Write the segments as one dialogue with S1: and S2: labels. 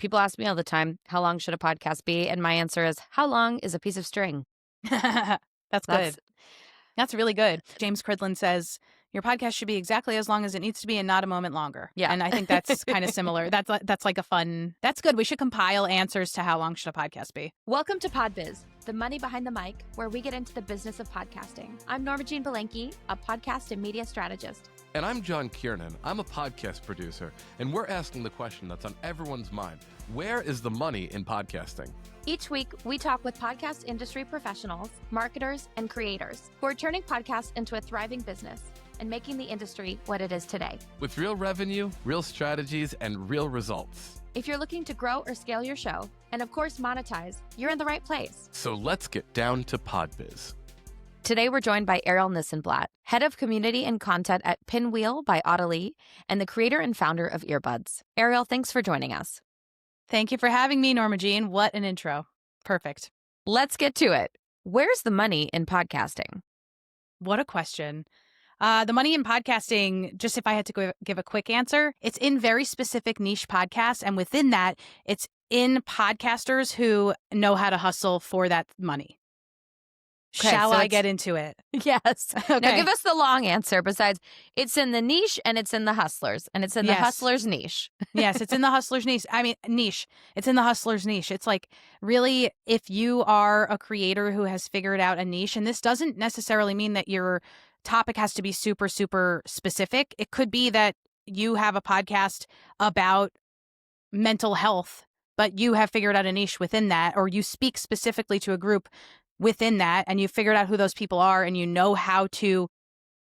S1: People ask me all the time, how long should a podcast be? And my answer is, how long is a piece of string?
S2: That's good. That's really good. James Cridlin says, your podcast should be exactly as long as it needs to be and not a moment longer.
S1: Yeah.
S2: And I think that's kind of similar. That's like a fun, that's good. We should compile answers to how long should a podcast be.
S3: Welcome to PodBiz, the money behind the mic, where we get into the business of podcasting. I'm Norma Jean Belenky, a podcast and media strategist.
S4: And I'm John Kiernan. I'm a podcast producer, and we're asking the question that's on everyone's mind. Where is the money in podcasting?
S3: Each week, we talk with podcast industry professionals, marketers, and creators who are turning podcasts into a thriving business and making the industry what it is today.
S4: With real revenue, real strategies, and real results.
S3: If you're looking to grow or scale your show, and of course monetize, you're in the right place.
S4: So let's get down to PodBiz.
S1: Today, we're joined by Arielle Nissenblatt, head of community and content at Pinwheel by Audalie, and the creator and founder of EarBuds. Arielle, thanks for joining us.
S2: Thank you for having me, Norma Jean. What an intro. Perfect.
S1: Let's get to it. Where's the money in podcasting?
S2: What a question. The money in podcasting, just if I had to give a quick answer, it's in very specific niche podcasts. And within that, it's in podcasters who know how to hustle for that money.
S1: Okay,
S2: Shall
S1: so
S2: I get into it?
S1: Yes.
S2: Okay.
S1: Now give us the long answer besides it's in the niche and it's in the hustlers and it's in the
S2: Yes.
S1: hustlers niche.
S2: Yes, it's in the hustler's niche. Niche. It's in the hustler's niche. It's like, really, if you are a creator who has figured out a niche, and this doesn't necessarily mean that your topic has to be super, super specific. It could be that you have a podcast about mental health, but you have figured out a niche within that, or you speak specifically to a group within that, and you figured out who those people are, and you know how to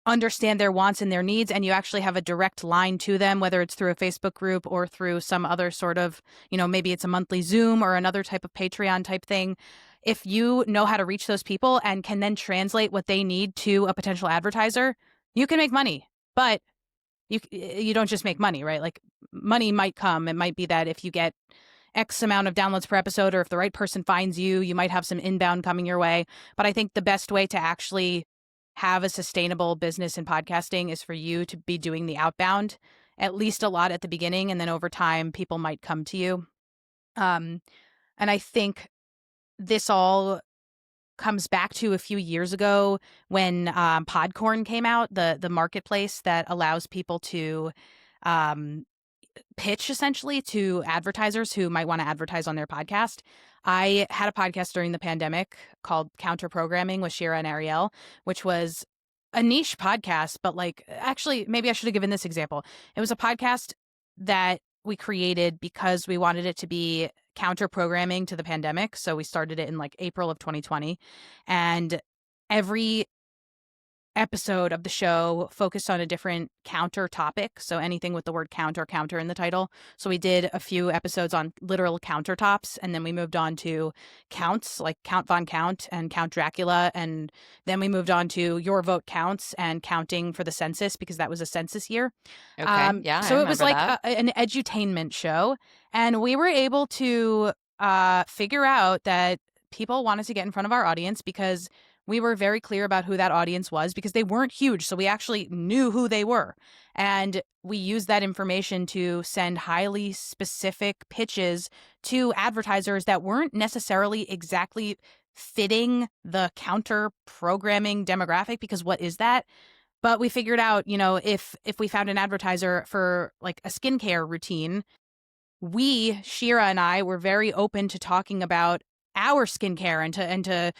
S2: understand their wants and their needs, and you actually have a direct line to them, whether it's through a Facebook group or through some other sort of, maybe it's a monthly Zoom or another type of Patreon type thing. If you know how to reach those people and can then translate what they need to a potential advertiser, you can make money. But you don't just make money, right? Like, money might come. It might be that if you get X amount of downloads per episode, or if the right person finds you, you might have some inbound coming your way. But I think the best way to actually have a sustainable business in podcasting is for you to be doing the outbound, at least a lot at the beginning, and then over time, people might come to you. And I think this all comes back to a few years ago when Podcorn came out, the marketplace that allows people to pitch essentially to advertisers who might want to advertise on their podcast. I had a podcast during the pandemic called Counter Programming with Shira and Arielle, which was a niche podcast, but actually, maybe I should have given this example. It was a podcast that we created because we wanted it to be counter programming to the pandemic. So we started it in April of 2020, and every episode of the show focused on a different counter topic. So anything with the word count or counter in the title. So we did a few episodes on literal countertops, and then we moved on to counts like Count Von Count and Count Dracula. And then we moved on to Your Vote Counts and counting for the census, because that was a census year.
S1: Okay. Yeah.
S2: So it was an edutainment show. And we were able to figure out that people wanted to get in front of our audience because we were very clear about who that audience was, because they weren't huge. So we actually knew who they were. And we used that information to send highly specific pitches to advertisers that weren't necessarily exactly fitting the counter programming demographic, because what is that? But we figured out, if we found an advertiser for a skincare routine, Shira and I were very open to talking about our skincare and to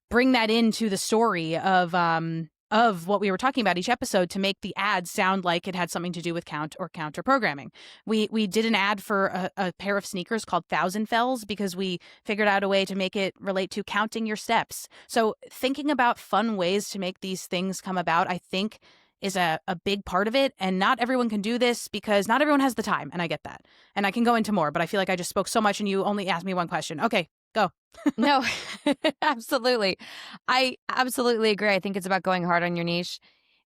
S2: bring that into the story of what we were talking about each episode, to make the ad sound like it had something to do with count or counter programming. We did an ad for a pair of sneakers called Thousand Fells, because we figured out a way to make it relate to counting your steps. So thinking about fun ways to make these things come about, I think, is a big part of it. And not everyone can do this because not everyone has the time. And I get that. And I can go into more, but I feel like I just spoke so much and you only asked me one question. Okay, go.
S1: No, absolutely. I absolutely agree. I think it's about going hard on your niche.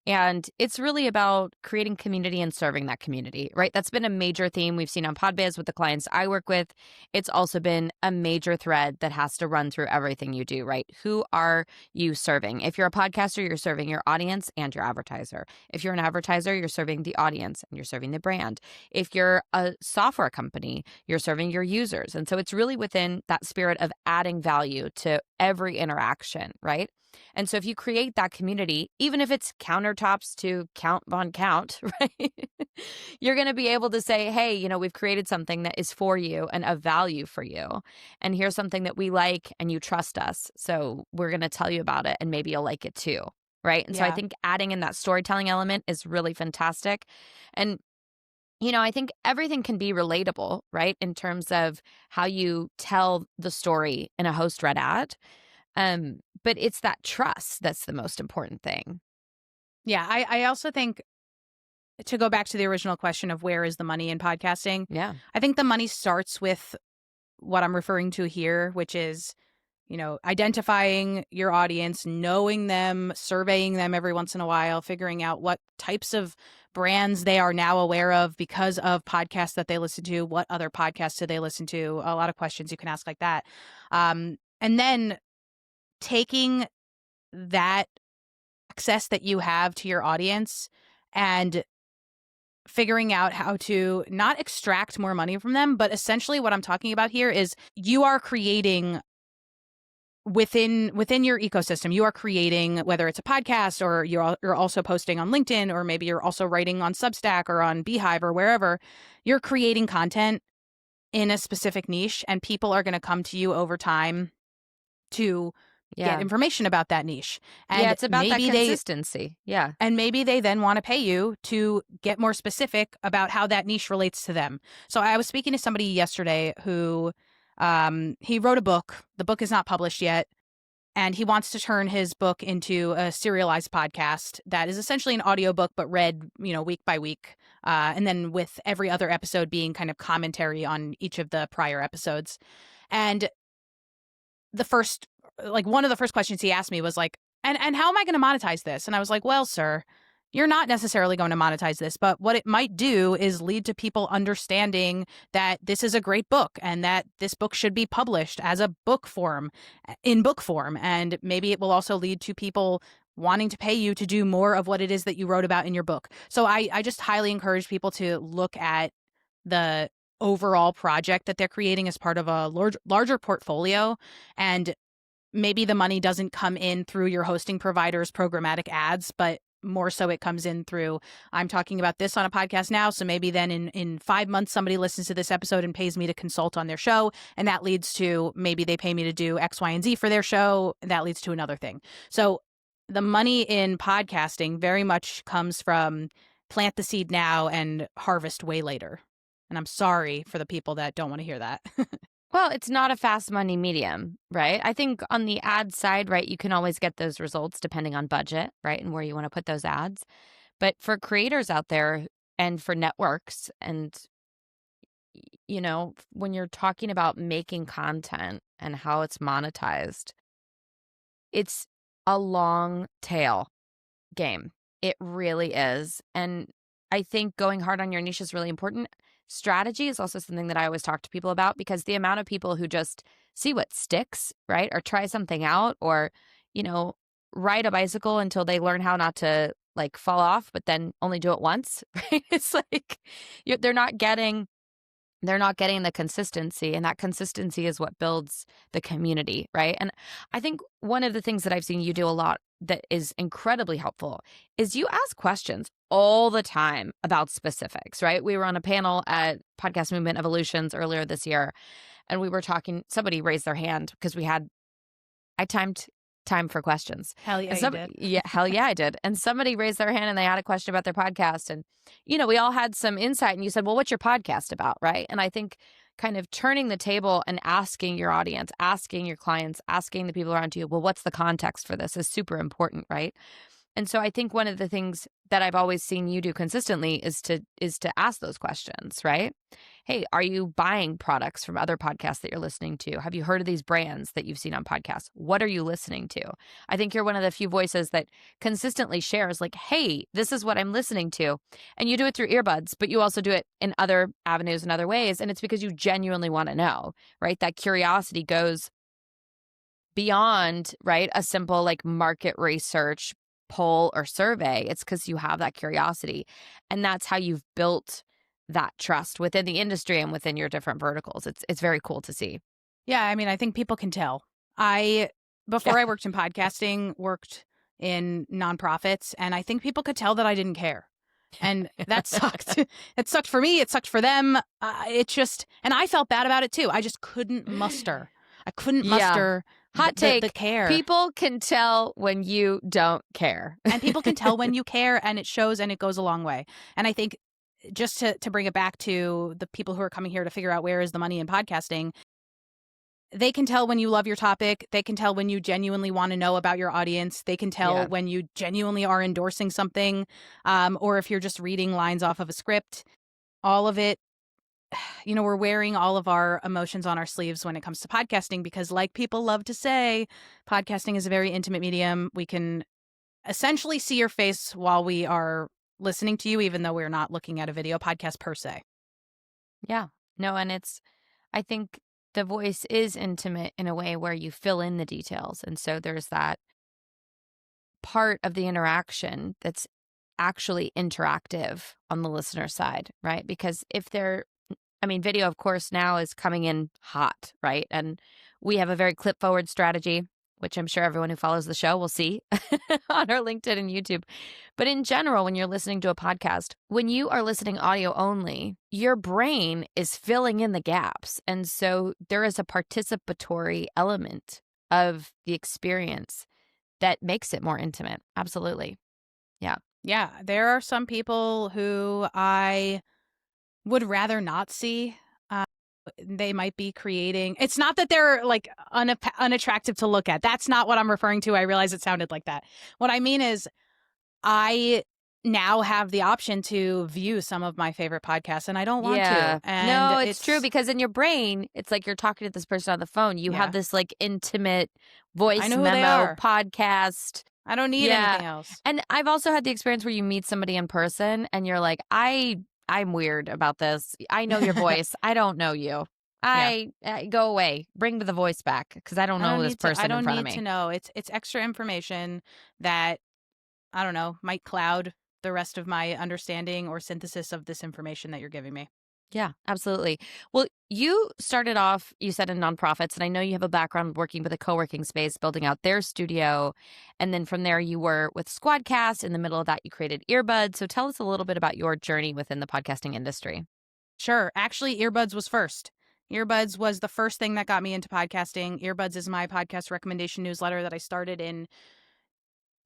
S1: And it's really about creating community and serving that community, right? That's been a major theme we've seen on PodBiz with the clients I work with. It's also been a major thread that has to run through everything you do, right? Who are you serving? If you're a podcaster, you're serving your audience and your advertiser. If you're an advertiser, you're serving the audience and you're serving the brand. If you're a software company, you're serving your users. And so it's really within that spirit of adding value to every interaction, right? And so if you create that community, even if it's countertops to count on count, right? You're going to be able to say, hey, we've created something that is for you and of value for you. And here's something that we like and you trust us. So we're going to tell you about it and maybe you'll like it too, right? And so I think adding in that storytelling element is really fantastic. And I think everything can be relatable, right? In terms of how you tell the story in a host-read ad. But it's that trust that's the most important thing.
S2: Yeah, I also think, to go back to the original question of where is the money in podcasting, I think the money starts with what I'm referring to here, which is, identifying your audience, knowing them, surveying them every once in a while, figuring out what types of brands they are now aware of because of podcasts that they listen to, what other podcasts do they listen to, a lot of questions you can ask like that. And then taking that access that you have to your audience and figuring out how to not extract more money from them, but essentially what I'm talking about here is you are creating within your ecosystem, you are creating, whether it's a podcast or you're also posting on LinkedIn, or maybe you're also writing on Substack or on Beehive or wherever, you're creating content in a specific niche, and people are going to come to you over time to get information about that niche. And
S1: it's about that consistency.
S2: And maybe they then want to pay you to get more specific about how that niche relates to them. So I was speaking to somebody yesterday who he wrote a book. The book is not published yet. And he wants to turn his book into a serialized podcast that is essentially an audiobook, but read, week by week. And then with every other episode being kind of commentary on each of the prior episodes. And one of the first questions he asked me was like, and how am I going to monetize this? And I was like, well, sir, you're not necessarily going to monetize this, but what it might do is lead to people understanding that this is a great book and that this book should be published as a book form, in book form. And maybe it will also lead to people wanting to pay you to do more of what it is that you wrote about in your book. So I just highly encourage people to look at the overall project that they're creating as part of a larger portfolio. And maybe the money doesn't come in through your hosting provider's programmatic ads, but more so it comes in through, I'm talking about this on a podcast now, so maybe then in 5 months somebody listens to this episode and pays me to consult on their show, and that leads to maybe they pay me to do X, Y, and Z for their show, and that leads to another thing. So the money in podcasting very much comes from plant the seed now and harvest way later. And I'm sorry for the people that don't want to hear that.
S1: Well, it's not a fast money medium, right? I think on the ad side, right, you can always get those results depending on budget, right, and where you want to put those ads. But for creators out there and for networks, and, when you're talking about making content and how it's monetized, it's a long tail game. It really is. And I think going hard on your niche is really important. Strategy is also something that I always talk to people about, because the amount of people who just see what sticks, right, or try something out, or, ride a bicycle until they learn how not to fall off, but then only do it once, right? It's like they're not getting the consistency, and that consistency is what builds the community, right? And I think one of the things that I've seen you do a lot that is incredibly helpful is you ask questions all the time about specifics, right? We were on a panel at Podcast Movement Evolutions earlier this year, and we were talking, somebody raised their hand because I timed time for questions.
S2: Hell yeah, you did.
S1: Yeah, hell yeah, I did. And somebody raised their hand and they had a question about their podcast. And, we all had some insight, and you said, well, what's your podcast about, right? And I think kind of turning the table and asking your audience, asking your clients, asking the people around you, well, what's the context for this is super important, right? And so I think one of the things that I've always seen you do consistently is to ask those questions, right? Hey, are you buying products from other podcasts that you're listening to? Have you heard of these brands that you've seen on podcasts? What are you listening to? I think you're one of the few voices that consistently shares like, hey, this is what I'm listening to. And you do it through earbuds, but you also do it in other avenues and other ways. And it's because you genuinely want to know, right? That curiosity goes beyond, right, a simple like market research poll or survey. It's because you have that curiosity. And that's how you've built that trust within the industry and within your different verticals. It's very cool to see.
S2: Yeah, I mean, I think people can tell. Before I worked in podcasting, worked in nonprofits, and I think people could tell that I didn't care. And that sucked. It sucked for me. It sucked for them. And I felt bad about it too. I just couldn't muster. I couldn't muster
S1: Hot take.
S2: The care.
S1: People can tell when you don't care.
S2: And people can tell when you care, and it shows, and it goes a long way. And I think just to bring it back to the people who are coming here to figure out where is the money in podcasting, they can tell when you love your topic. They can tell when you genuinely want to know about your audience. They can tell when you genuinely are endorsing something, or if you're just reading lines off of a script. All of it, we're wearing all of our emotions on our sleeves when it comes to podcasting because, like people love to say, podcasting is a very intimate medium. We can essentially see your face while we are listening to you, even though we're not looking at a video podcast per se.
S1: Yeah. No, and I think the voice is intimate in a way where you fill in the details. And so there's that part of the interaction that's actually interactive on the listener side, right? Because video, of course, now is coming in hot, right? And we have a very clip forward strategy, which I'm sure everyone who follows the show will see on our LinkedIn and YouTube. But in general, when you're listening to a podcast, when you are listening audio only, your brain is filling in the gaps. And so there is a participatory element of the experience that makes it more intimate. Absolutely. Yeah.
S2: Yeah. There are some people who I would rather not see. They might be creating. It's not that they're like unattractive to look at. That's not what I'm referring to. I realize it sounded like that. What I mean is I now have the option to view some of my favorite podcasts and I don't want to. And
S1: no, it's true because in your brain, it's like you're talking to this person on the phone. You have this like intimate voice memo podcast.
S2: I don't need anything else.
S1: And I've also had the experience where you meet somebody in person and you're like, I'm weird about this. I know your voice. I don't know you. I go away. Bring the voice back because I don't know this person in front of me.
S2: I don't need to know. It's extra information that, I don't know, might cloud the rest of my understanding or synthesis of this information that you're giving me.
S1: Yeah, absolutely. Well, you started off, you said, in nonprofits, and I know you have a background working with a co-working space, building out their studio. And then from there, you were with Squadcast. In the middle of that, you created EarBuds. So tell us a little bit about your journey within the podcasting industry.
S2: Sure. Actually, EarBuds was first. EarBuds was the first thing that got me into podcasting. EarBuds is my podcast recommendation newsletter that I started in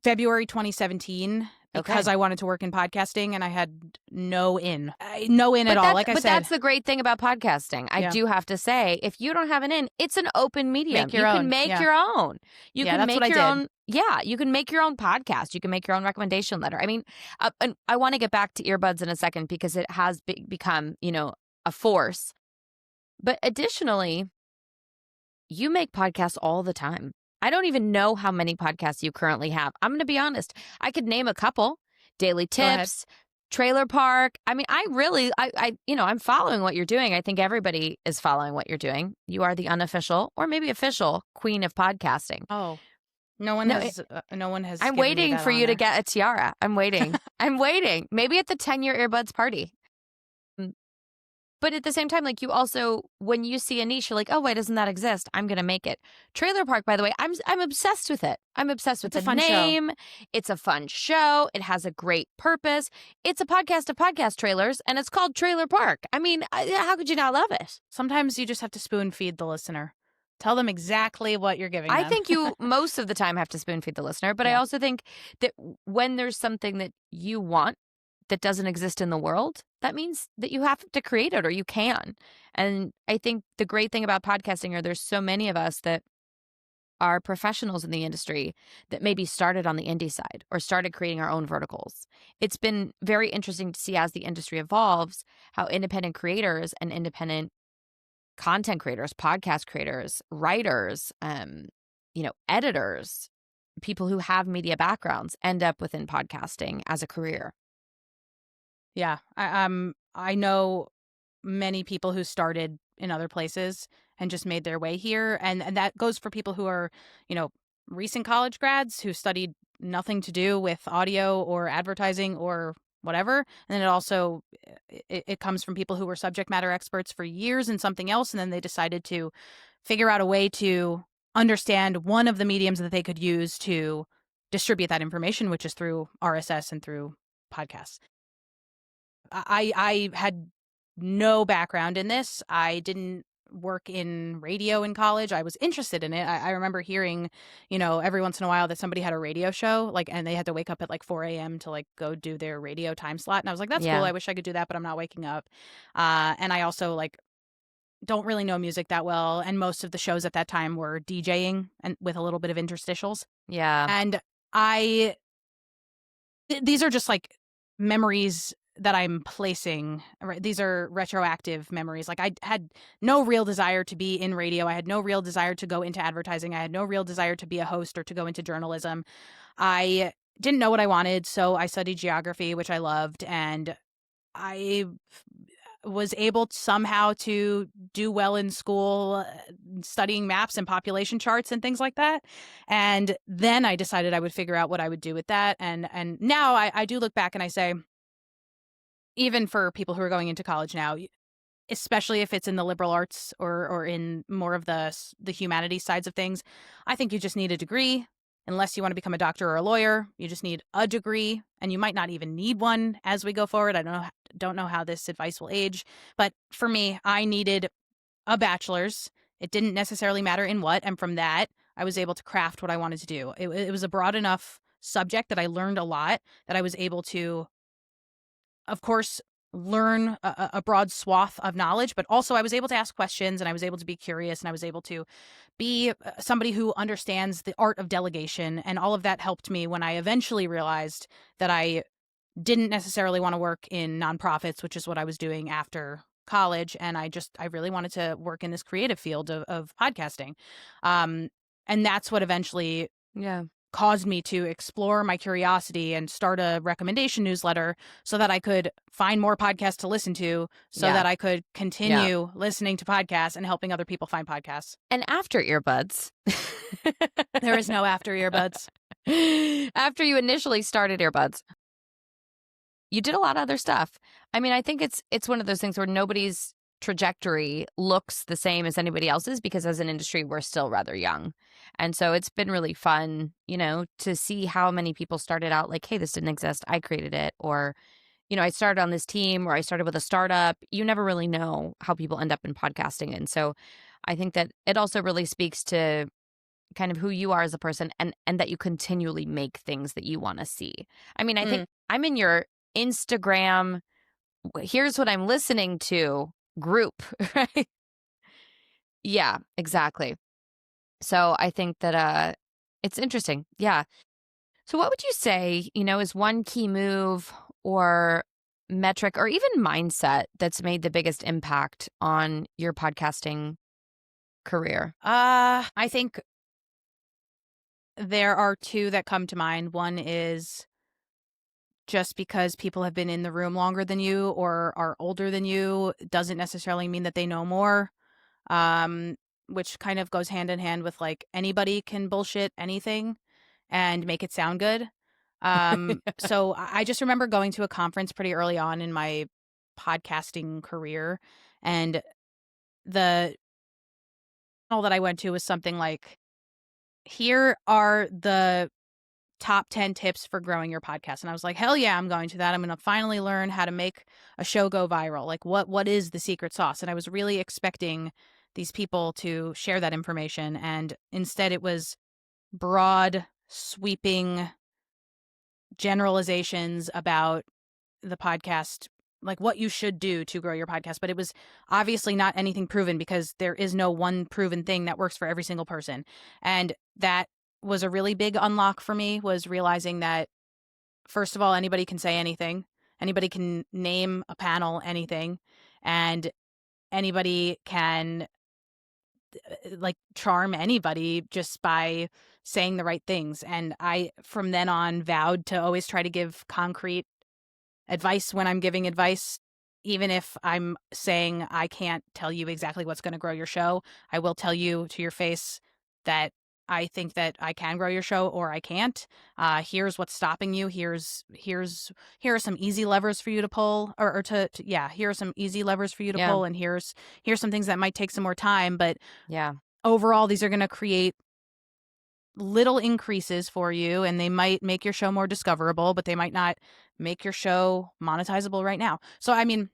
S2: February 2017 because I wanted to work in podcasting and I had no in at all. Like I said,
S1: but that's the great thing about podcasting. I do have to say, if you don't have an in, it's an open medium. You can make your own. You can make your own. Yeah, you can make your own podcast. You can make your own recommendation letter. I mean, and I want to get back to EarBuds in a second because it has become, a force. But additionally, you make podcasts all the time. I don't even know how many podcasts you currently have. I'm going to be honest. I could name a couple. Daily Tips, Trailer Park. I mean, I'm following what you're doing. I think everybody is following what you're doing. You are the unofficial or maybe official queen of podcasting.
S2: Oh, no one has.
S1: I'm waiting for you to get a tiara. I'm waiting. I'm waiting. Maybe at the 10-year EarBuds party. But at the same time, like you also, when you see a niche, you're like, oh, why doesn't that exist? I'm going to make it. Trailer Park, by the way, I'm obsessed with it. I'm obsessed with the name. It's a fun show. It has a great purpose. It's a podcast of podcast trailers, and it's called Trailer Park. I mean, how could you not love it?
S2: Sometimes you just have to spoon feed the listener. Tell them exactly what you're giving them.
S1: I think you most of the time have to spoon feed the listener, but I also think that when there's something that you want that doesn't exist in the world, that means that you have to create it or you can. And I think the great thing about podcasting are there's so many of us that are professionals in the industry that maybe started on the indie side or started creating our own verticals. It's been very interesting to see as the industry evolves how independent creators and independent content creators, podcast creators, writers, editors, people who have media backgrounds end up within podcasting as a career.
S2: Yeah, I know many people who started in other places and just made their way here, and that goes for people who are, recent college grads who studied nothing to do with audio or advertising or whatever. And then it also it comes from people who were subject matter experts for years in something else, and then they decided to figure out a way to understand one of the mediums that they could use to distribute that information, which is through RSS and through podcasts. I had no background in this. I didn't work in radio in college. I was interested in it. I remember hearing, every once in a while that somebody had a radio show, and they had to wake up at 4 a.m. to go do their radio time slot. And I was like, that's cool. I wish I could do that, but I'm not waking up. And I also don't really know music that well. And most of the shows at that time were DJing and with a little bit of interstitials.
S1: Yeah.
S2: And these are just memories that I'm placing. Right? These are retroactive memories. I had no real desire to be in radio. I had no real desire to go into advertising. I had no real desire to be a host or to go into journalism. I didn't know what I wanted, so I studied geography, which I loved, and I was able somehow to do well in school, studying maps and population charts and things like that. And then I decided I would figure out what I would do with that. And now I do look back and I say, even for people who are going into college now, especially if it's in the liberal arts or in more of the humanities sides of things, I think you just need a degree. Unless you want to become a doctor or a lawyer, you just need a degree, and you might not even need one as we go forward. I don't know how this advice will age, but for me, I needed a bachelor's. It didn't necessarily matter in what, and from that, I was able to craft what I wanted to do. It was a broad enough subject that I learned a lot, that I was able to, of course, learn a broad swath of knowledge, but also I was able to ask questions, and I was able to be curious, and I was able to be somebody who understands the art of delegation. And all of that helped me when I eventually realized that I didn't necessarily want to work in nonprofits, which is what I was doing after college. And I really wanted to work in this creative field of podcasting. And that's what eventually caused me to explore my curiosity and start a recommendation newsletter so that I could find more podcasts to listen to, so that I could continue listening to podcasts and helping other people find podcasts.
S1: And after EarBuds.
S2: There is no after EarBuds.
S1: After you initially started EarBuds, you did a lot of other stuff. I mean, I think it's one of those things where nobody's trajectory looks the same as anybody else's, because as an industry, we're still rather young. And so it's been really fun, to see how many people started out hey, this didn't exist, I created it. Or, I started on this team, or I started with a startup. You never really know how people end up in podcasting. And so I think that it also really speaks to kind of who you are as a person, and that you continually make things that you want to see. I mean, I think I'm in your Instagram, here's what I'm listening to group, right? Yeah, exactly. So I think that it's interesting. Yeah. So what would you say, is one key move or metric or even mindset that's made the biggest impact on your podcasting career?
S2: I think there are two that come to mind. One is, just because people have been in the room longer than you or are older than you doesn't necessarily mean that they know more, which kind of goes hand in hand with anybody can bullshit anything and make it sound good. So I just remember going to a conference pretty early on in my podcasting career, and the panel that I went to was something like, here are the top 10 tips for growing your podcast. And I was like, hell yeah, I'm going to that. I'm going to finally learn how to make a show go viral. What is the secret sauce? And I was really expecting these people to share that information. And instead it was broad, sweeping generalizations about the podcast like what you should do to grow your podcast, but it was obviously not anything proven because there is no one proven thing that works for every single person. And that was a really big unlock for me, was realizing that, first of all, anybody can say anything. Anybody can name a panel anything, and anybody can like charm anybody just by saying the right things. And I, from then on, vowed to always try to give concrete advice when I'm giving advice. Even if I'm saying I can't tell you exactly what's going to grow your show, I will tell you to your face that I think that I can grow your show or I can't. Here's what's stopping you. Here are some easy levers for you to pull, or here are some easy levers for you to pull, and here's some things that might take some more time, but overall these are going to create little increases for you, and they might make your show more discoverable, but they might not make your show monetizable right now. So I mean,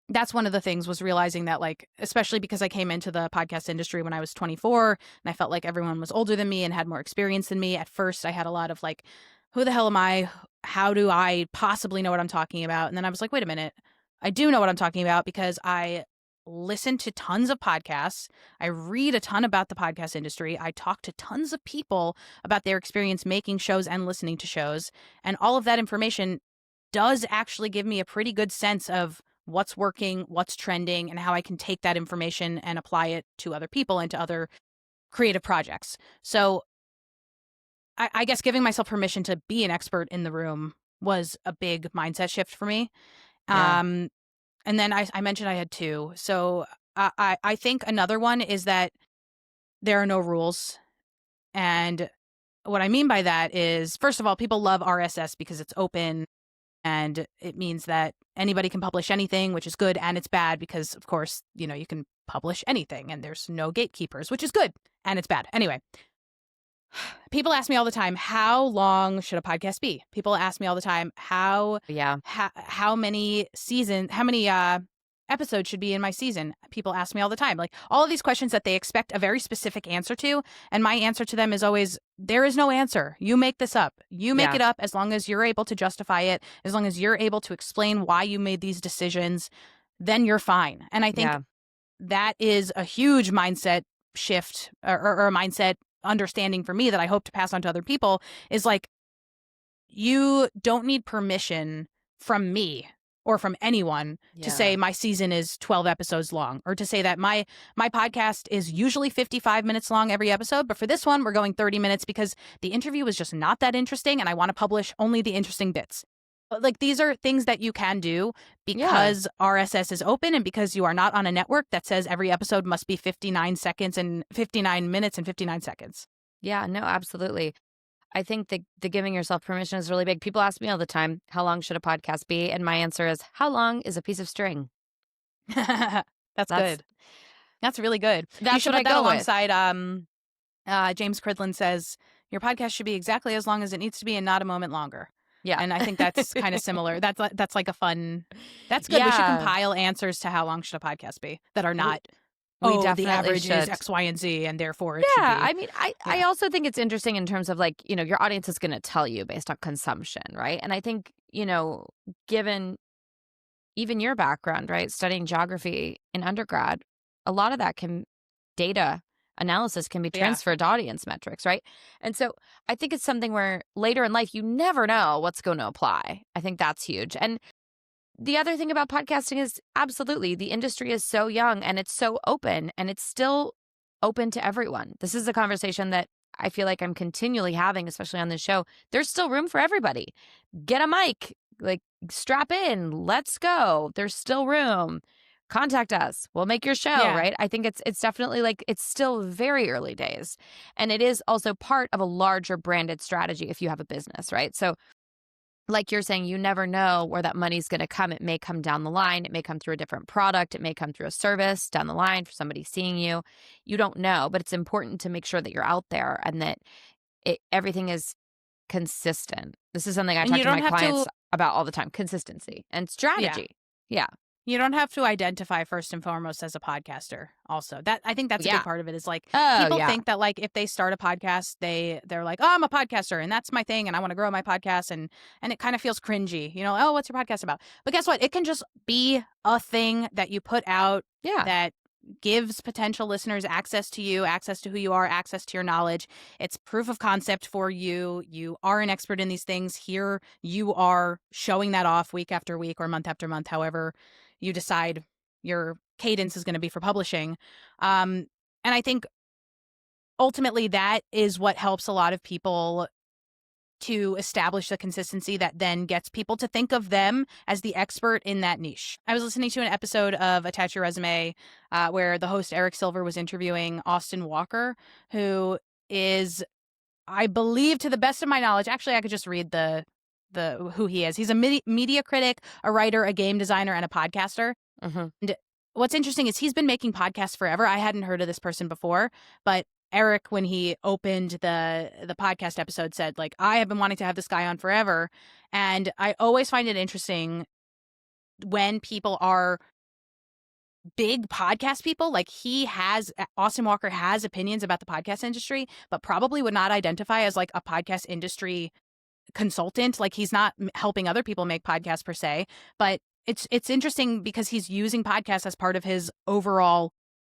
S2: that's one of the things, was realizing that, like, especially because I came into the podcast industry when I was 24 and I felt like everyone was older than me and had more experience than me. At first, I had a lot of like, who the hell am I? How do I possibly know what I'm talking about? And then I was like, wait a minute. I do know what I'm talking about because I listen to tons of podcasts. I read a ton about the podcast industry. I talk to tons of people about their experience making shows and listening to shows. And all of that information does actually give me a pretty good sense of what's working, what's trending, and how I can take that information and apply it to other people and to other creative projects. So I guess giving myself permission to be an expert in the room was a big mindset shift for me.
S1: Yeah.
S2: And then I mentioned I had two. So I think another one is that there are no rules. And what I mean by that is, first of all, people love RSS because it's open. And it means that anybody can publish anything, which is good. And it's bad because, of course, you can publish anything and there's no gatekeepers, which is good. And it's bad. Anyway, people ask me all the time, how long should a podcast be? People ask me all the time, how many episodes should be in my season? People ask me all the time, like all of these questions that they expect a very specific answer to. And my answer to them is always, there is no answer. You make this up. You make it up as long as you're able to justify it, as long as you're able to explain why you made these decisions, then you're fine. And I think that is a huge mindset shift or a mindset understanding for me that I hope to pass on to other people, is like, you don't need permission from me or from anyone to say my season is 12 episodes long, or to say that my podcast is usually 55 minutes long every episode, but for this one, we're going 30 minutes because the interview was just not that interesting and I want to publish only the interesting bits. Like, these are things that you can do because RSS is open and because you are not on a network that says every episode must be 59 minutes and 59 seconds.
S1: Yeah, no, absolutely. I think the giving yourself permission is really big. People ask me all the time, how long should a podcast be? And my answer is, how long is a piece of string?
S2: That's good. That's really good.
S1: That's
S2: you should
S1: what
S2: put
S1: I
S2: that
S1: go with.
S2: alongside James Cridland says, your podcast should be exactly as long as it needs to be and not a moment longer.
S1: Yeah.
S2: And I think that's kind of similar. That's like a fun, that's good. We should compile answers to how long should a podcast be that are not,
S1: we definitely
S2: the average
S1: should.
S2: is X, Y, and Z, and therefore it should be.
S1: I mean, I also think it's interesting in terms of like, your audience is going to tell you based on consumption, right? And I think, given even your background, right, studying geography in undergrad, a lot of that data analysis can be transferred to audience metrics, right? And so I think it's something where later in life, you never know what's going to apply. I think that's huge. And the other thing about podcasting is absolutely the industry is so young and it's so open, and it's still open to everyone. This is a conversation that I feel like I'm continually having, especially on this show. There's still room for everybody. Get a mic, like strap in, let's go. There's still room. Contact us. We'll make your show, right? I think it's definitely like, it's still very early days. And it is also part of a larger branded strategy if you have a business, right? So like you're saying, you never know where that money's going to come. It may come down the line. It may come through a different product. It may come through a service down the line for somebody seeing you. You don't know, but it's important to make sure that you're out there and that everything is consistent. This is something I talk to my clients about all the time: consistency and strategy. Yeah.
S2: You don't have to identify first and foremost as a podcaster also. That I think that's a
S1: Yeah.
S2: big part of it is like
S1: Oh,
S2: people
S1: yeah.
S2: think that like if they start a podcast, they're like, "Oh, I'm a podcaster and that's my thing and I want to grow my podcast," and it kind of feels cringy. You know, "Oh, what's your podcast about?" But guess what? It can just be a thing that you put out
S1: Yeah.
S2: that gives potential listeners access to you, access to who you are, access to your knowledge. It's proof of concept for you. You are an expert in these things. Here you are showing that off week after week or month after month, however you decide your cadence is going to be for publishing. And I think ultimately that is what helps a lot of people to establish the consistency that then gets people to think of them as the expert in that niche. I was listening to an episode of Attach Your Resume where the host Eric Silver was interviewing Austin Walker, who is, I believe, to the best of my knowledge, actually I could just read the who he is. He's a media critic, a writer, a game designer, and a podcaster.
S1: Mm-hmm.
S2: And what's interesting is he's been making podcasts forever. I hadn't heard of this person before, but Eric, when he opened the podcast episode, said, like, I have been wanting to have this guy on forever. And I always find it interesting when people are big podcast people. Like Austin Walker has opinions about the podcast industry, but probably would not identify as like a podcast industry consultant. Like he's not helping other people make podcasts per se, but it's interesting because he's using podcasts as part of his overall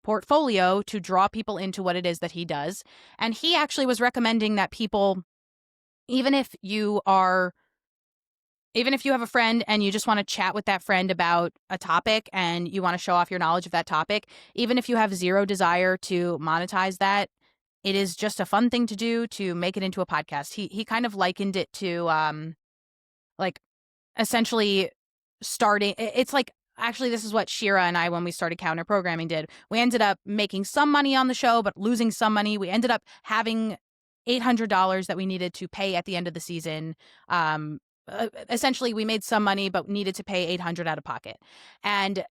S2: portfolio to draw people into what it is that he does. And he actually was recommending that people, even if you have a friend and you just want to chat with that friend about a topic and you want to show off your knowledge of that topic, even if you have zero desire to monetize that, it is just a fun thing to do to make it into a podcast. He kind of likened it to like essentially starting. It's like, actually, this is what Shira and I, when we started Counter Programming, did. We ended up making some money on the show, but losing some money. We ended up having $800 that we needed to pay at the end of the season. Essentially, we made some money, but needed to pay $800 out of pocket. And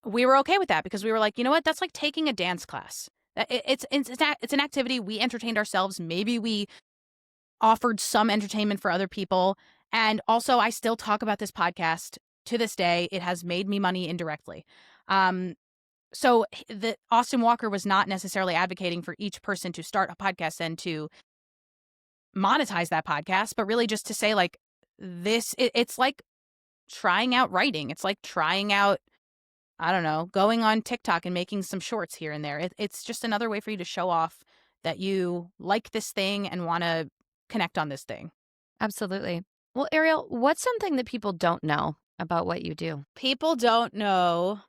S2: we were okay with that because we were like, you know what? That's like taking a dance class. It's an activity. We entertained ourselves. Maybe we offered some entertainment for other people. And also, I still talk about this podcast to this day. It has made me money indirectly. So the Austin Walker was not necessarily advocating for each person to start a podcast and to monetize that podcast, but really just to say like this, it's like trying out writing. It's like trying out, I don't know, going on TikTok and making some shorts here and there. It's just another way for you to show off that you like this thing and want to connect on this thing.
S1: Absolutely. Well, Arielle, what's something that people don't know about what you do?
S2: People don't know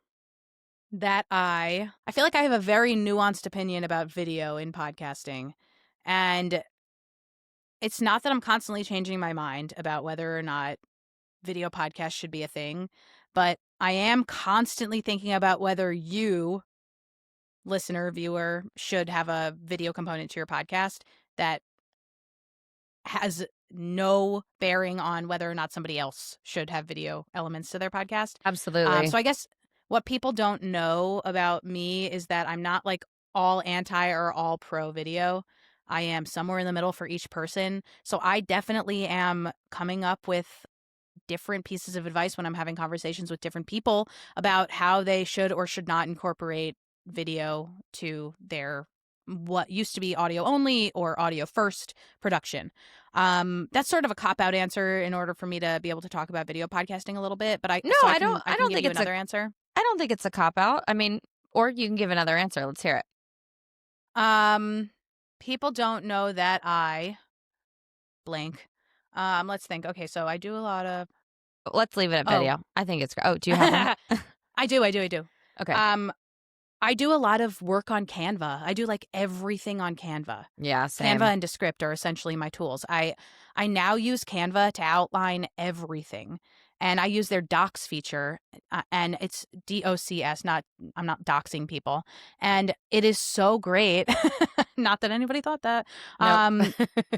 S2: that I feel like I have a very nuanced opinion about video in podcasting. And it's not that I'm constantly changing my mind about whether or not video podcasts should be a thing, but I am constantly thinking about whether you, listener, viewer, should have a video component to your podcast that has no bearing on whether or not somebody else should have video elements to their podcast.
S1: Absolutely.
S2: So I guess what people don't know about me is that I'm not like all anti or all pro video. I am somewhere in the middle for each person. So I definitely am coming up with different pieces of advice when I'm having conversations with different people about how they should or should not incorporate video to their what used to be audio only or audio first production. That's sort of a cop-out answer in order for me to be able to talk about video podcasting a little bit, but I don't think it's another answer.
S1: I don't think it's a cop-out. I mean, or you can give another answer. Let's hear it.
S2: People don't know that I blank. Let's think. Okay, so I do a lot of...
S1: Let's leave it at video. I think it's... Oh, do you have one?
S2: I do.
S1: Okay.
S2: I do a lot of work on Canva. I do like everything on Canva.
S1: Yeah, same.
S2: Canva and Descript are essentially my tools. I now use Canva to outline everything. And I use their docs feature, and it's DOCS, I'm not doxing people. And it is so great. Not that anybody thought that.
S1: Nope.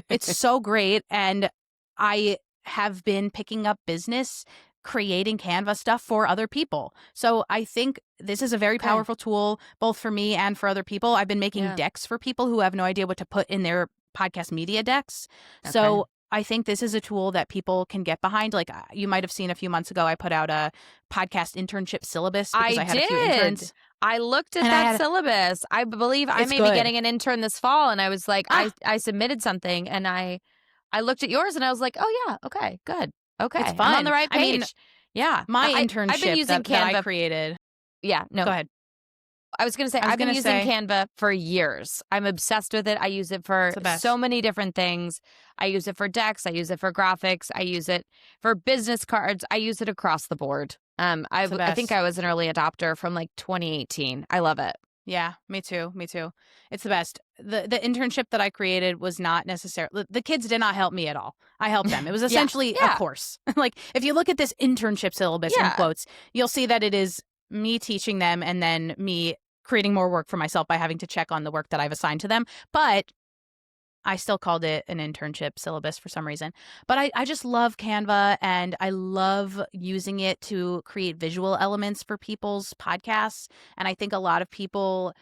S2: It's so great. And I have been picking up business creating Canva stuff for other people. So I think this is a very powerful tool, both for me and for other people. I've been making decks for people who have no idea what to put in their podcast media decks. So I think this is a tool that people can get behind. Like you might have seen a few months ago, I put out a podcast internship syllabus because I had a few interns.
S1: I looked at that syllabus. I believe I may be getting an intern this fall, and I was like, I submitted something, and I looked at yours, and I was like, oh yeah, okay, good, okay,
S2: it's fun.
S1: I'm on the right page.
S2: My internship
S1: I've been using
S2: that
S1: Canva.
S2: I created.
S1: Yeah, no,
S2: go ahead.
S1: I was going to say, I've been using Canva for years. I'm obsessed with it. I use it for so many different things. I use it for decks. I use it for graphics. I use it for business cards. I use it across the board. I think I was an early adopter from like 2018. I love it.
S2: Yeah, me too. It's the best. The internship that I created was not necessarily, the kids did not help me at all. I helped them. It was essentially a course. Like if you look at this internship syllabus in quotes, you'll see that it is me teaching them and then me creating more work for myself by having to check on the work that I've assigned to them. But I still called it an internship syllabus for some reason. But I just love Canva, and I love using it to create visual elements for people's podcasts. And I think a lot of people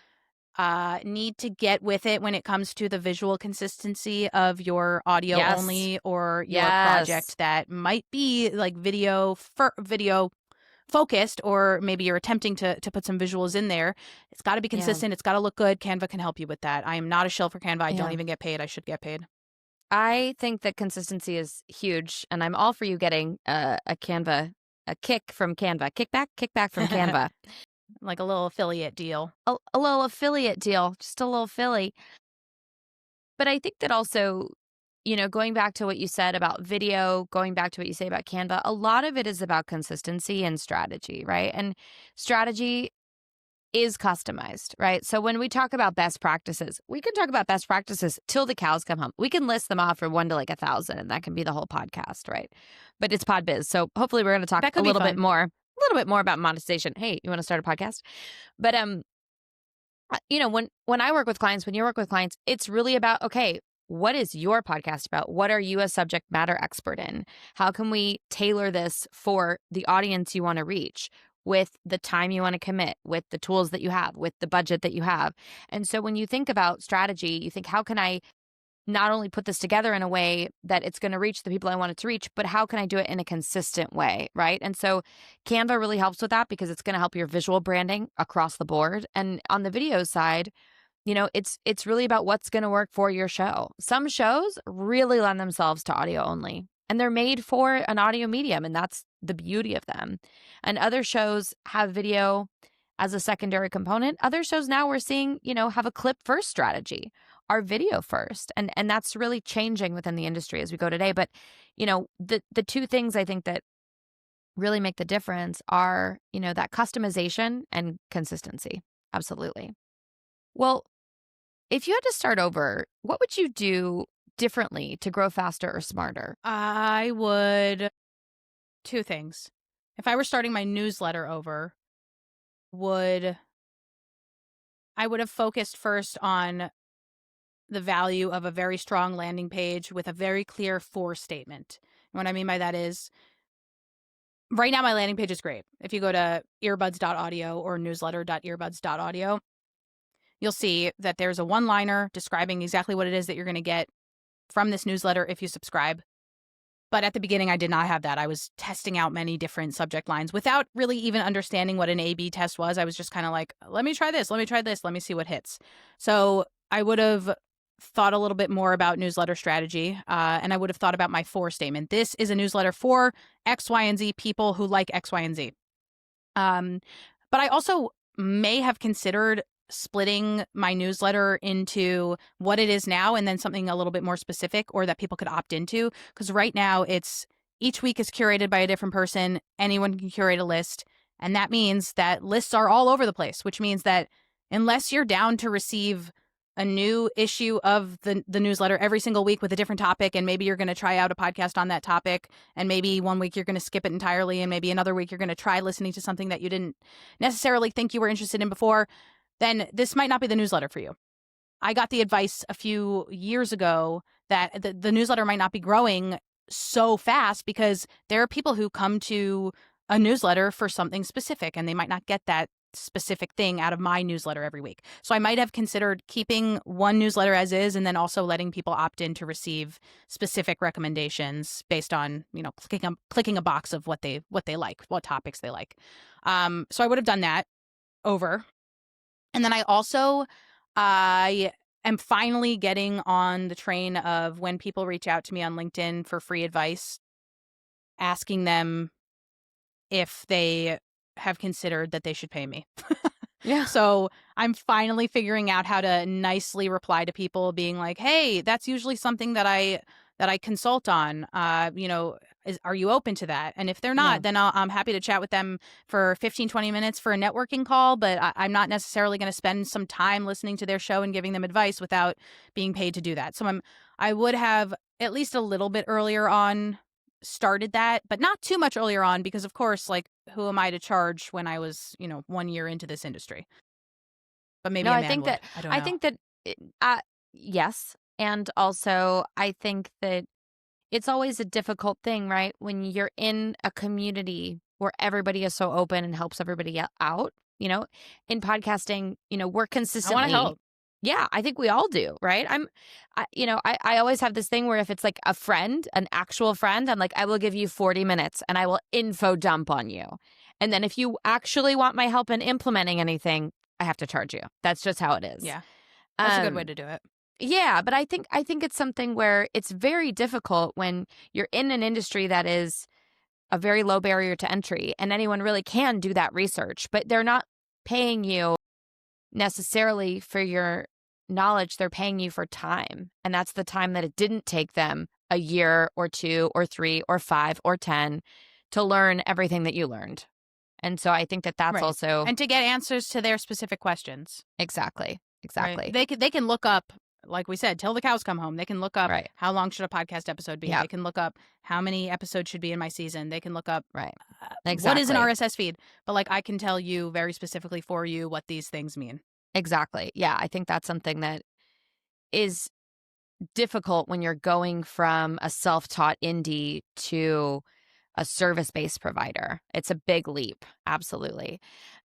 S2: need to get with it when it comes to the visual consistency of your audio only or your project that might be like video focused, or maybe you're attempting to put some visuals in there. It's got to be consistent. It's got to look good. Canva can help you with that. I am not a shill for Canva. I don't even get paid. I should get paid.
S1: I think that consistency is huge, and I'm all for you getting a Canva, a kick from Canva, kickback from Canva.
S2: Like a little affiliate deal.
S1: A little affiliate deal, just a little Philly. But I think that also, going back to what you said about video, going back to what you say about Canva, a lot of it is about consistency and strategy, right? And strategy is customized, right? So when we talk about best practices, we can talk about best practices till the cows come home. We can list them off from 1 to like 1,000, and that can be the whole podcast, right? But it's PodBiz. So hopefully we're going to talk a little bit more about monetization. Hey, you want to start a podcast? But, when I work with clients, when you work with clients, it's really about, okay, what is your podcast about? What are you a subject matter expert in? How can we tailor this for the audience you want to reach, with the time you want to commit, with the tools that you have, with the budget that you have? And so when you think about strategy, you think, how can I not only put this together in a way that it's going to reach the people I want it to reach, but how can I do it in a consistent way, right? And so Canva really helps with that because it's going to help your visual branding across the board. And on the video side, it's really about what's going to work for your show. Some shows really lend themselves to audio only, and they're made for an audio medium, and that's the beauty of them. And other shows have video as a secondary component. Other shows now we're seeing, have a clip first strategy, are video first. And that's really changing within the industry as we go today. But, the two things I think that really make the difference are, that customization and consistency. Absolutely. Well, if you had to start over, what would you do differently to grow faster or smarter?
S2: I would, two things. If I were starting my newsletter over, I would have focused first on the value of a very strong landing page with a very clear for statement. And what I mean by that is, right now my landing page is great. If you go to earbuds.audio or newsletter.earbuds.audio, you'll see that there's a one-liner describing exactly what it is that you're going to get from this newsletter if you subscribe. But at the beginning, I did not have that. I was testing out many different subject lines without really even understanding what an A/B test was. I was just kind of like, let me try this, let me see what hits. So I would have thought a little bit more about newsletter strategy, and I would have thought about my for statement. This is a newsletter for X, Y, and Z people who like X, Y, and Z. But I also may have considered splitting my newsletter into what it is now and then something a little bit more specific or that people could opt into. Because right now it's each week is curated by a different person. Anyone can curate a list. And that means that lists are all over the place, which means that unless you're down to receive a new issue of the newsletter every single week with a different topic, and maybe you're going to try out a podcast on that topic, and maybe one week you're going to skip it entirely, and maybe another week you're going to try listening to something that you didn't necessarily think you were interested in before, then this might not be the newsletter for you. I got the advice a few years ago that the newsletter might not be growing so fast because there are people who come to a newsletter for something specific, and they might not get that specific thing out of my newsletter every week. So I might have considered keeping one newsletter as is and then also letting people opt in to receive specific recommendations based on, clicking a box of what they like, what topics they like. So I would have done that over. And then I am finally getting on the train of when people reach out to me on LinkedIn for free advice, asking them if they have considered that they should pay me.
S1: Yeah.
S2: So I'm finally figuring out how to nicely reply to people being like, hey, that's usually something that I consult on. Are you open to that? And if they're not, then I'm happy to chat with them for 15, 20 minutes for a networking call. But I'm not necessarily going to spend some time listening to their show and giving them advice without being paid to do that. So I would have at least a little bit earlier on started that, but not too much earlier on, because of course, like, who am I to charge when I was, 1 year into this industry? But maybe I think that I don't know.
S1: I think that yes, and also I think that it's always a difficult thing, right? When you're in a community where everybody is so open and helps everybody out, in podcasting, we're consistently.
S2: I want to help.
S1: Yeah, I think we all do, right? I always have this thing where if it's like a friend, an actual friend, I'm like, I will give you 40 minutes and I will info dump on you. And then if you actually want my help in implementing anything, I have to charge you. That's just how it is.
S2: Yeah. That's a good way to do it.
S1: Yeah, but I think it's something where it's very difficult when you're in an industry that is a very low barrier to entry and anyone really can do that research, but they're not paying you necessarily for your knowledge. They're paying you for time. And that's the time that it didn't take them a year or 2 or 3 or 5 or 10 to learn everything that you learned. And so I think that that's
S2: Right.
S1: also.
S2: And to get answers to their specific questions.
S1: Exactly.
S2: Right. They can look up, like we said, till the cows come home. They can look up
S1: Right.
S2: how long should a podcast episode be.
S1: Yep.
S2: They can look up how many episodes should be in my season. They can look up
S1: Right.
S2: what is an
S1: Exactly.
S2: RSS feed. But like, I can tell you very specifically for you what these things mean.
S1: Exactly. Yeah, I think that's something that is difficult when you're going from a self-taught indie to a service-based provider. It's a big leap. Absolutely.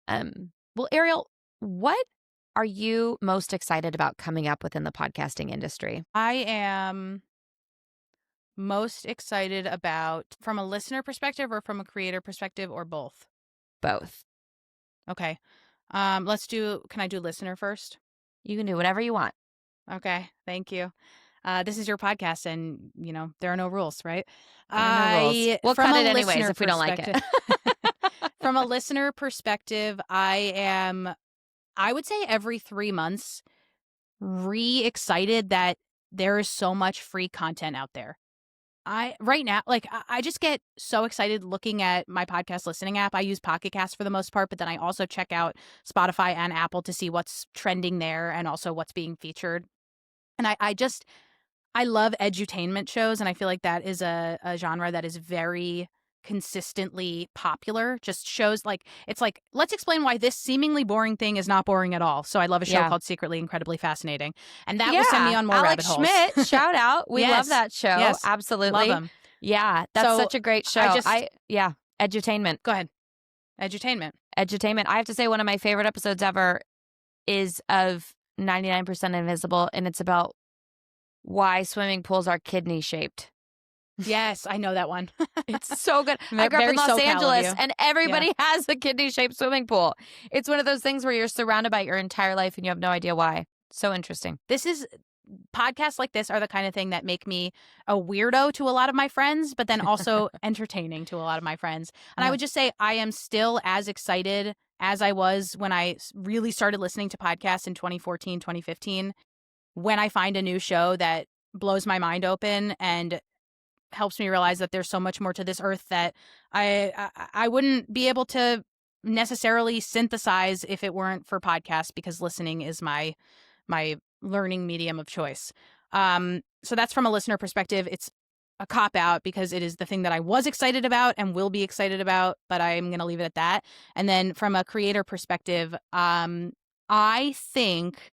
S1: Well, Arielle, what are you most excited about coming up within the podcasting industry?
S2: I am most excited about, from a listener perspective or from a creator perspective, or both?
S1: Both.
S2: Okay. Can I do listener first?
S1: You can do whatever you want.
S2: Okay. Thank you. This is your podcast and, there are no rules, right?
S1: There are no rules. We'll cut it anyways if we don't like it.
S2: From a listener perspective, I would say every 3 months, re-excited that there is so much free content out there. Right now, I just get so excited looking at my podcast listening app. I use Pocket Cast for the most part, but then I also check out Spotify and Apple to see what's trending there and also what's being featured. And I love edutainment shows, and I feel like that is a genre that is very consistently popular. Just shows it's like, let's explain why this seemingly boring thing is not boring at all. So I love a show called Secretly Incredibly Fascinating, and that will send me on more
S1: Alex
S2: rabbit holes.
S1: Schmidt, shout out. We love that show.
S2: Yes.
S1: Absolutely.
S2: Love him.
S1: Yeah, that's such a great show. Edutainment.
S2: Go ahead. Edutainment.
S1: I have to say, one of my favorite episodes ever is of 99% Invisible, and it's about why swimming pools are kidney shaped.
S2: Yes, I know that one.
S1: It's so good. I grew up in Los Angeles, and everybody has a kidney-shaped swimming pool. It's one of those things where you're surrounded by it your entire life, and you have no idea why. So interesting.
S2: Podcasts like this are the kind of thing that make me a weirdo to a lot of my friends, but then also entertaining to a lot of my friends. And I would just say I am still as excited as I was when I really started listening to podcasts in 2014, 2015, when I find a new show that blows my mind open and helps me realize that there's so much more to this earth that I wouldn't be able to necessarily synthesize if it weren't for podcasts, because listening is my learning medium of choice. So that's from a listener perspective. It's a cop-out because it is the thing that I was excited about and will be excited about, but I'm going to leave it at that. And then from a creator perspective, I think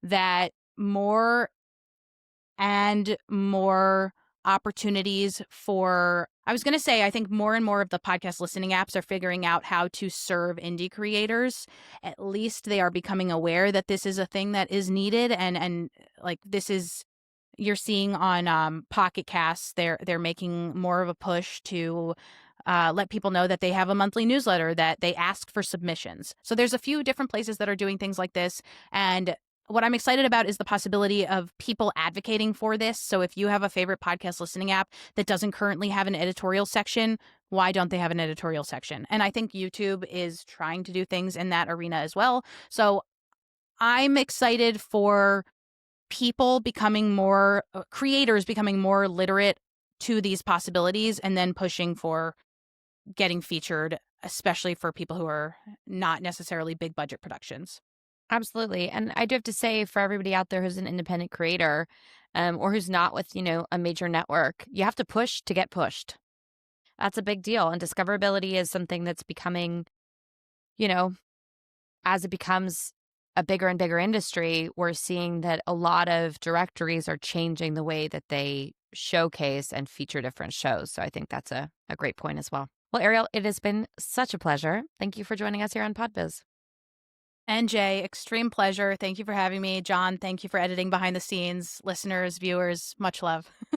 S2: that more and more opportunities for I was going to say, I think more and more of the podcast listening apps are figuring out how to serve indie creators. At least they are becoming aware that this is a thing that is needed. And like this is, you're seeing on Pocket Casts, they're making more of a push to let people know that they have a monthly newsletter, that they ask for submissions. So there's a few different places that are doing things like this. And what I'm excited about is the possibility of people advocating for this. So if you have a favorite podcast listening app that doesn't currently have an editorial section, why don't they have an editorial section? And I think YouTube is trying to do things in that arena as well. So I'm excited for people becoming more, creators becoming more literate to these possibilities and then pushing for getting featured, especially for people who are not necessarily big budget productions.
S1: Absolutely. And I do have to say, for everybody out there who's an independent creator or who's not with, a major network, you have to push to get pushed. That's a big deal. And discoverability is something that's becoming, as it becomes a bigger and bigger industry, we're seeing that a lot of directories are changing the way that they showcase and feature different shows. So I think that's a great point as well. Well, Arielle, it has been such a pleasure. Thank you for joining us here on PodBiz.
S2: And Jay, extreme pleasure. Thank you for having me. John, thank you for editing behind the scenes. Listeners, viewers, much love.